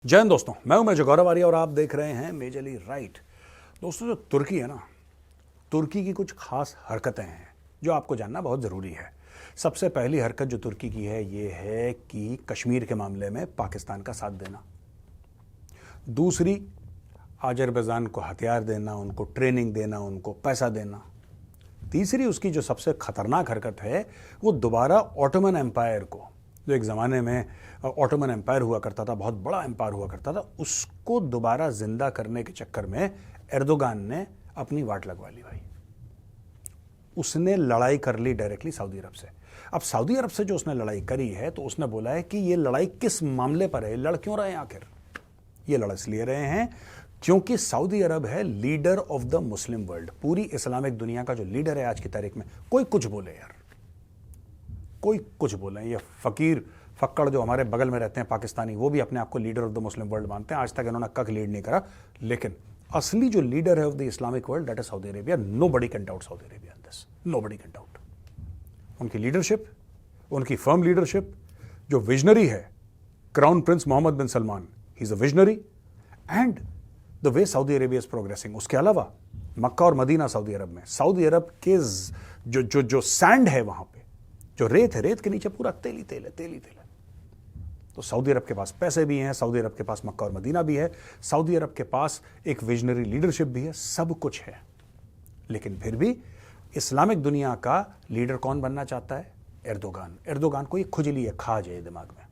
जय हिंद दोस्तों, मैं हूं मेजर गौरव आर्य और आप देख रहे हैं मेजरली राइट। दोस्तों, जो तुर्की है ना, तुर्की की कुछ खास हरकतें हैं जो आपको जानना बहुत ज़रूरी है। सबसे पहली हरकत जो तुर्की की है ये है कि कश्मीर के मामले में पाकिस्तान का साथ देना। दूसरी, अजरबैजान को हथियार देना, उनको ट्रेनिंग देना, उनको पैसा देना। तीसरी, उसकी जो सबसे खतरनाक हरकत है वो दोबारा ऑटोमन एम्पायर को, जो एक ज़माने में ऑटोमन एम्पायर हुआ करता था, बहुत बड़ा एम्पायर हुआ करता था, उसको दोबारा जिंदा करने के चक्कर में एर्दोगान ने अपनी वाट लगवा ली भाई। उसने लड़ाई कर ली डायरेक्टली सऊदी अरब से। अब सऊदी अरब से जो उसने लड़ाई करी है तो उसने बोला है कि ये लड़ाई किस मामले पर है, लड़ क्यों रहे हैं आखिर। ये लड़ इसलिए रहे हैं क्योंकि सऊदी अरब है leader of the Muslim world. पूरी इस्लामिक दुनिया का जो लीडर है आज की तारीख में, कोई कुछ बोले यार, कोई कुछ बोले, ये फकीर फक्कड़ जो हमारे बगल में रहते हैं पाकिस्तानी, वो भी अपने आप को leader of the Muslim world मानते हैं। आज तक इन्होंने कख लीड नहीं करा, लेकिन असली जो लीडर है of the Islamic world that is Saudi Arabia. Nobody can doubt Saudi Arabia in this, nobody can doubt. उनकी लीडरशिप, उनकी फर्म लीडरशिप, जो विजनरी है crown prince Mohammed bin Salman, he is a visionary, and the way Saudi Arabia is progressing. उसके अलावा मक्का और Medina Saudi अरब में, Saudi अरब के जो सैंड है वहां पे, जो रेत है, रेत के नीचे पूरा तेली तेल है, तेली तेल है। तो सऊदी अरब के पास पैसे भी हैं, सऊदी अरब के पास मक्का और मदीना भी है, सऊदी अरब के पास एक विजनरी लीडरशिप भी है, सब कुछ है। लेकिन फिर भी इस्लामिक दुनिया का लीडर कौन बनना चाहता है? एर्दोगान। एर्दोगान को ये खुजली है, खाज है दिमाग में।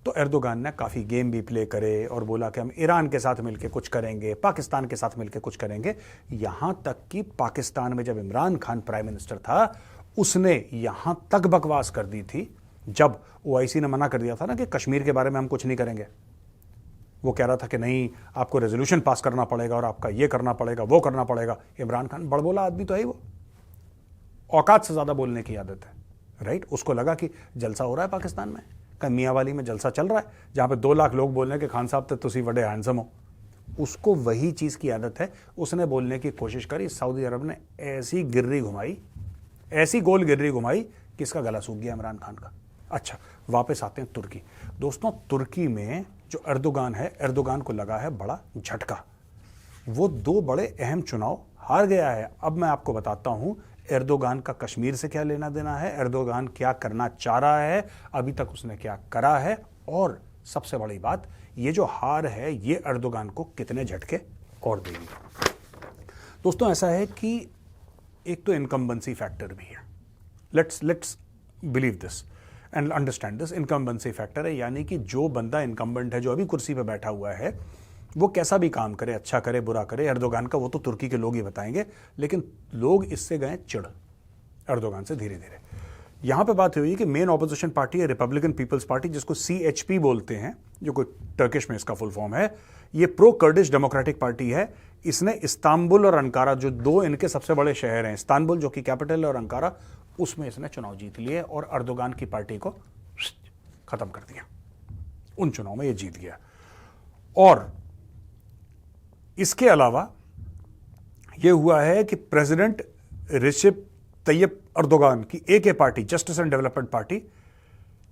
तो एर्दोगान ने काफ़ी गेम भी प्ले करे और बोला कि हम ईरान के साथ मिलकर कुछ करेंगे, पाकिस्तान के साथ मिलकर कुछ करेंगे। यहां तक कि पाकिस्तान में जब इमरान खान प्राइम मिनिस्टर था, उसने यहां तक बकवास कर दी थी, जब ओआईसी ने मना कर दिया था ना कि कश्मीर के बारे में हम कुछ नहीं करेंगे। वो कह रहा था कि नहीं, आपको रेजोल्यूशन पास करना पड़ेगा और आपका ये करना पड़ेगा, वो करना पड़ेगा। इमरान खान बड़बोला आदमी तो है ही, वो औकात से ज्यादा बोलने की आदत है, राइट। उसको लगा कि जलसा हो रहा है पाकिस्तान में, कहीं मियाँ वाली में जलसा चल रहा है, जहां पे 2 लाख लोग बोल रहे हैं कि खान साहब तो तुसी बड़े हैंडसम हो। उसको वही चीज की आदत है। उसने बोलने की कोशिश करी, सऊदी अरब ने ऐसी गिर्री घुमाई, ऐसी गोल गिर्री घुमाई कि इसका गला सूख गया इमरान खान का। अच्छा, वापस आते हैं तुर्की। दोस्तों, तुर्की में जो एर्दोगान है, एर्दोगान को लगा है बड़ा झटका। वो 2 बड़े अहम चुनाव हार गया है। अब मैं आपको बताता हूं एर्दोगान का कश्मीर से क्या लेना देना है, एर्दोगान क्या करना चाह रहा है, अभी तक उसने क्या करा है, और सबसे बड़ी बात, ये जो हार है ये एर्दोगान को कितने झटके और देगी। दोस्तों, ऐसा है कि एक तो इनकम्बेंसी फैक्टर भी है। Let's believe this and understand this. Incumbency factor है, यानी कि जो बंदा इनकम्बेंट है, जो अभी कुर्सी पे बैठा हुआ है, वो कैसा भी काम करे, अच्छा करे बुरा करे, एर्दोगान का वो तो तुर्की के लोग ही बताएंगे। लेकिन लोग इससे गए चिढ़ एर्दोगान से धीरे धीरे। यहां पे बात हुई कि मेन ऑपोजिशन पार्टी है रिपब्लिकन पीपल्स पार्टी, जिसको CHP बोलते हैं, जो कोई टर्किश में इसका फुल फॉर्म है। ये प्रो कर्डिश डेमोक्रेटिक पार्टी है। इसने इस्तांबुल और अंकारा, जो 2 इनके सबसे बड़े शहर हैं, इस्तांबुल जो कि कैपिटल है और अंकारा, उसमें इसने चुनाव जीत लिए और एर्दोगान की पार्टी को खत्म कर दिया। उन चुनाव में ये जीत गया। और इसके अलावा यह हुआ है कि प्रेसिडेंट रिसेप तैयब एर्दोगान की AK party, justice and development party,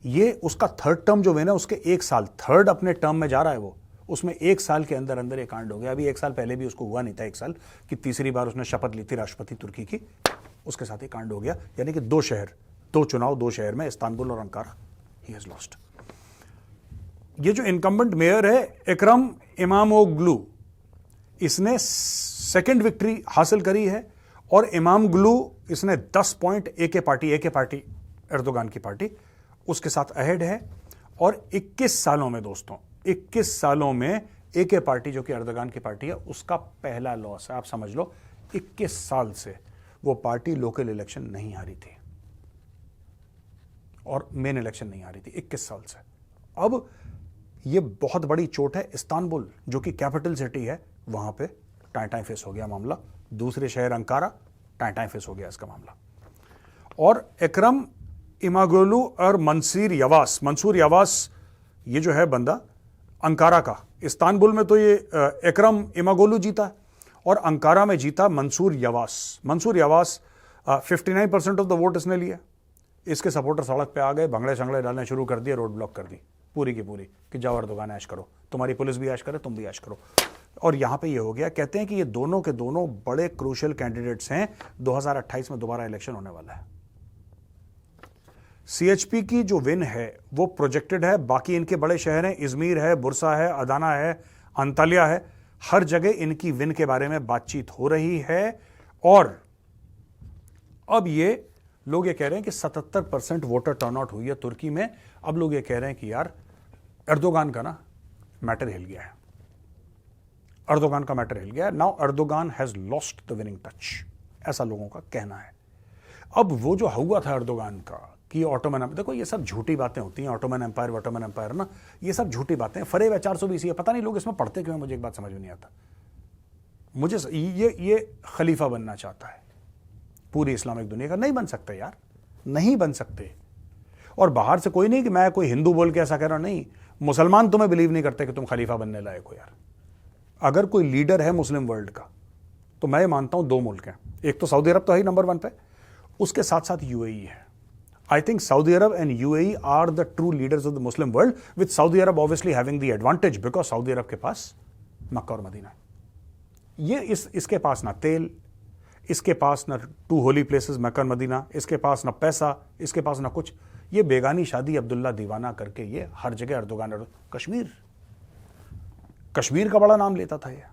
ये उसका 3rd टर्म जो है ना, उसके 1 साल 3rd अपने टर्म में जा रहा है वो, उसमें 1 साल के अंदर अंदर एक कांड हो गया। अभी 1 साल पहले भी उसको हुआ नहीं था, 1 साल की तीसरी बार उसने शपथ ली थी राष्ट्रपति तुर्की की, उसके साथ ही कांड हो गया। यानी कि 2 शहर, 2 चुनाव 2 शहर में, इस्तांबुल और अंकारा, ही हैज लॉस्ट। ये जो इनकम्बेंट मेयर है इकरम इमामोग्लू, इसने 2nd विक्ट्री हासिल करी है और इमामोग्लू इसने 10 पॉइंट AK पार्टी एर्दोगान की पार्टी उसके साथ अहेड है। और 21 सालों में दोस्तों, 21 सालों में AK पार्टी जो कि एर्दोगान की पार्टी है, उसका पहला लॉस है। आप समझ लो 21 साल से वो पार्टी लोकल इलेक्शन नहीं हारी थी और मेन इलेक्शन नहीं हारी थी 21 साल से। अब ये बहुत बड़ी चोट है। इस्तांबुल जो कि कैपिटल सिटी है, वहां पे टाई फेस हो गया मामला। दूसरे शहर अंकारा, टाई फेस हो गया इसका मामला। और इकरम इमामोग्लू और मंसूर यवास, ये जो है बंदा अंकारा का, इस्तांबुल में तो ये इकरम इमामोग्लू जीता और अंकारा में जीता मंसूर यवास। 59% ऑफ द वोट इसने लिया। इसके सपोर्टर सड़क पे आ गए, भंगड़े शंगड़े डालने शुरू कर दिए, रोड ब्लॉक कर दी पूरी की पूरी कि जाओ एर्दोगान ऐश करो। तुम्हारी पुलिस भी ऐश करे, तुम भी ऐश करो। और यहां पे ये हो गया, कहते हैं कि ये दोनों के दोनों बड़े क्रूशियल कैंडिडेट्स हैं। 2028 में दोबारा इलेक्शन होने वाला है। सीएचपी की जो विन है वो प्रोजेक्टेड है। बाकी इनके बड़े शहर हैं, इजमीर है, बुरसा है, अदाना है, अंतालिया है, हर जगह इनकी विन के बारे में बातचीत हो रही है। और अब ये लोग ये कह रहे हैं कि 77% वोटर टर्नआउट हुई है तुर्की में। अब लोग ये कह रहे हैं कि यार एर्दोगान का ना मैटर हिल गया है, एर्दोगान का मैटर हिल गया है। Now Erdogan has lost the winning touch, ऐसा लोगों का कहना है। अब वो जो हुआ था एर्दोगान का कि ऑटोमन, देखो ये सब झूठी बातें होती हैं, ऑटोमन एम्पायर ना, ये सब झूठी बातें। फरेब 420 है, पता नहीं लोग इसमें पढ़ते क्यों है, मुझे एक बात समझ में नहीं आता। मुझे ये खलीफा बनना चाहता है पूरी इस्लामिक दुनिया का। नहीं बन सकते यार, नहीं बन सकते। और बाहर से कोई नहीं कि मैं कोई हिंदू बोल के ऐसा कह रहा, नहीं, मुसलमान तुम्हें बिलीव नहीं करते कि तुम खलीफा बनने लायक हो यार। अगर कोई लीडर है मुस्लिम वर्ल्ड का, तो मैं मानता हूं 2 मुल्क हैं। एक तो सऊदी अरब तो है ही नंबर 1 पे, उसके साथ साथ यूएई है। I think Saudi Arab and UAE are the true leaders of the Muslim world, with Saudi Arab obviously having the advantage because Saudi Arab के पास मक्का और मदीना है। ये इसके पास ना तेल, इसके पास ना 2 होली प्लेसेस मक्का और मदीना, इसके पास ना पैसा, इसके पास ना कुछ। ये बेगानी शादी अब्दुल्ला दीवाना करके ये हर जगह एर्दोगान। कश्मीर का बड़ा नाम लेता था ये,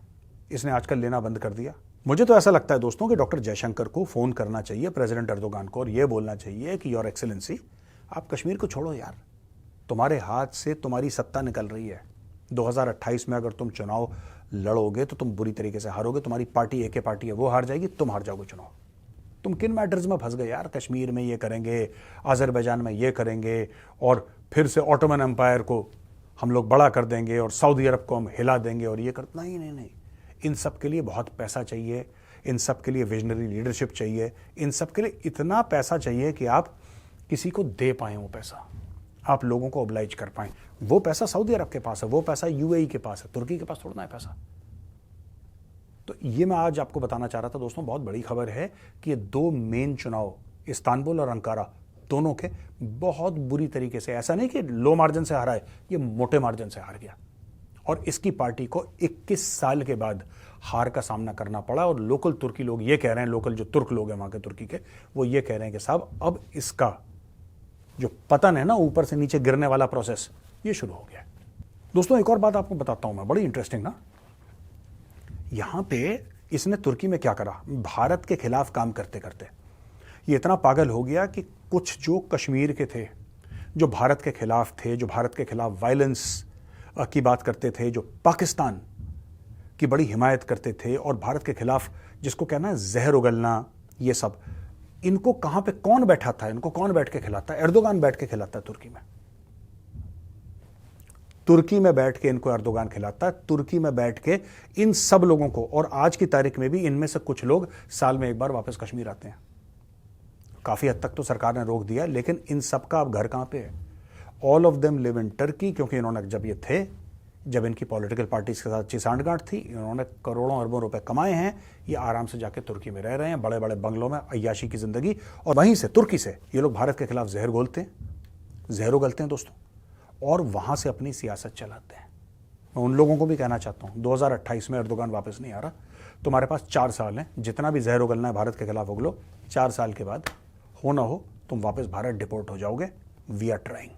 इसने आजकल लेना बंद कर दिया। मुझे तो ऐसा लगता है दोस्तों कि डॉक्टर जयशंकर को फोन करना चाहिए प्रेसिडेंट एर्दोगान को और यह बोलना चाहिए कि योर एक्सेलेंसी, आप कश्मीर को छोड़ो यार, तुम्हारे हाथ से तुम्हारी सत्ता निकल रही है। 2028 में अगर तुम चुनाव लड़ोगे तो तुम बुरी तरीके से हारोगे। तुम्हारी पार्टी एक पार्टी है, वो हार जाएगी, तुम हार जाओगे चुनाव। तुम किन मैटर्स में फंस गए यार? कश्मीर में ये करेंगे, अजरबैजान में ये करेंगे, और फिर से ऑटोमन एम्पायर को हम लोग बड़ा कर देंगे और सऊदी अरब को हम हिला देंगे और ये कर, नहीं। इन सब के लिए बहुत पैसा चाहिए, इन सब के लिए विजनरी लीडरशिप चाहिए, इन सब के लिए इतना पैसा चाहिए कि आप किसी को दे पाएं वो पैसा, आप लोगों को ऑब्लाइज कर पाएं। वो पैसा सऊदी अरब के पास है, वो पैसा यूएई के पास है, तुर्की के पास थोड़ा ना है पैसा। तो ये मैं आज आपको बताना चाह रहा था दोस्तों, बहुत बड़ी खबर है कि ये 2 मेन चुनाव इस्तांबुल और अंकारा दोनों के बहुत बुरी तरीके से, ऐसा नहीं कि लो मार्जिन से हारा है, ये मोटे मार्जिन से हार गया। और इसकी पार्टी को 21 साल के बाद हार का सामना करना पड़ा। और लोकल तुर्की लोग ये कह रहे हैं, लोकल जो तुर्क लोग हैं वहां के तुर्की के, वो ये कह रहे हैं कि साहब अब इसका जो पतन है ना, ऊपर से नीचे गिरने वाला प्रोसेस, ये शुरू हो गया। दोस्तों एक और बात आपको बताता हूं मैं, बड़ी इंटरेस्टिंग ना। यहां पे इसने तुर्की में क्या करा, भारत के खिलाफ काम करते करते ये इतना पागल हो गया कि कुछ जो कश्मीर के थे, जो भारत के खिलाफ थे, जो भारत के खिलाफ वायलेंस की बात करते थे, जो पाकिस्तान की बड़ी हिमायत करते थे और भारत के खिलाफ जिसको कहना है जहर उगलना, ये सब, इनको कहां पे कौन बैठाता है, इनको कौन बैठ के खिलाता है? एर्दोगान बैठ के खिलाता है तुर्की में। तुर्की में बैठ के इनको एर्दोगान खिलाता है, तुर्की में बैठ के इन सब लोगों को। और आज की तारीख में भी इनमें से कुछ लोग साल में एक बार वापस कश्मीर आते हैं। काफी हद तक तो सरकार ने रोक दिया, लेकिन इन सब का अब घर कहां पे है? All of them live in Turkey, क्योंकि इन्होंने जब इनकी पॉलिटिकल पार्टीज के साथ अच्छी सांठगांठ थी, इन्होंने करोड़ों अरबों रुपए कमाए हैं, ये आराम से जाके तुर्की में रह रहे हैं, बड़े बड़े बंगलों में, अय्याशी की जिंदगी। और वहीं से तुर्की से ये लोग भारत के खिलाफ जहर उगलते हैं दोस्तों, और वहां से अपनी सियासत चलाते हैं। मैं उन लोगों को भी कहना चाहता हूं, 2028 में एर्दोगान वापस नहीं आ रहा, तुम्हारे पास 4 साल हैं, जितना भी जहर उगलना है भारत के खिलाफ उगलो, 4 साल के बाद हो ना हो तुम वापस भारत डिपोर्ट हो जाओगे। We are trying.